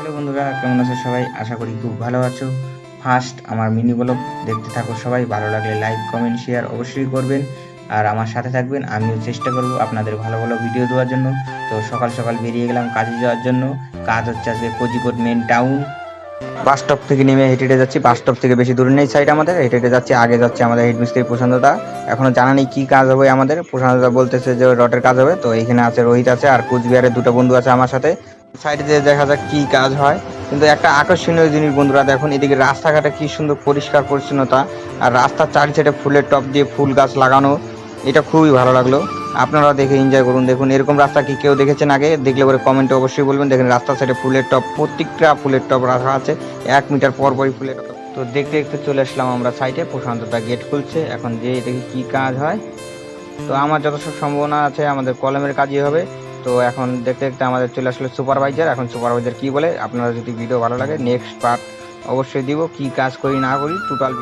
Hello বন্ধুরা, কেমন আছো সবাই? আশা করি খুব ভালো আছো। ফার্স্ট আমার মিনি ব্লগ দেখতে থাকো সবাই। ভালো লাগলে লাইক কমেন্ট শেয়ার অবশ্যই করবেন আর আমার সাথে থাকবেন। আমিও চেষ্টা করব আপনাদের ভালো ভালো ভিডিও দেওয়ার জন্য। তো সকাল সকাল বেরিয়ে গেলাম কাজে যাওয়ার জন্য। কাজ হচ্ছে আজকে Kozhikode main town. Bus stop থেকে নেমে হেঁটে হেঁটে যাচ্ছি। বাস স্টপ থেকে বেশি দূর নেই সাইড আমাদের, হেঁটে হেঁটে যাচ্ছি। আগে যাচ্ছে আমাদের হেড মিস্ত্রি প্রশান্তদা। এখনো জানা নেই কি কাজ হবে আমাদের। প্রশান্তদা বলতেছে যে রটের কাজ হবে। তো এইখানে আছে রোহিত আছে আর কুচবিহারের দুটো বন্ধু আছে আমার সাথে। সাইডে দিয়ে দেখা যাক কি কাজ হয়। কিন্তু একটা আকর্ষণীয় জিনিস বন্ধুরা দেখুন, এদিকে রাস্তাঘাটে কি সুন্দর পরিষ্কার পরিচ্ছন্নতা আর রাস্তার চারি সাইডে ফুলের টব দিয়ে ফুল গাছ লাগানো। এটা খুবই ভালো লাগলো। আপনারা দেখে এনজয় করুন। দেখুন এরকম রাস্তা কি কেউ দেখেছেন আগে? দেখলে পরে কমেন্টে অবশ্যই বলবেন। দেখেন রাস্তার সাইডে ফুলের টব, প্রত্যেকটা ফুলের টব রাখা আছে 1 মিটার পর পরই ফুলের টব। তো দেখতে দেখতে চলে আসলাম আমরা সাইডে। প্রশান্তটা গেট খুলছে, এখন যে দেখি কি কাজ হয়। তো আমার যতসব সম্ভাবনা আছে আমাদের কলমের কাজই হবে। তো এখন দেখতে দেখতে আমাদের চলে আসলো সুপারভাইজার। এখন সুপারভাইজার কি বলে, আপনারা যদি ভিডিও ভালো লাগে নেক্সট পার্ট অবশ্যই দিব, কি কাজ করি না করি টোটাল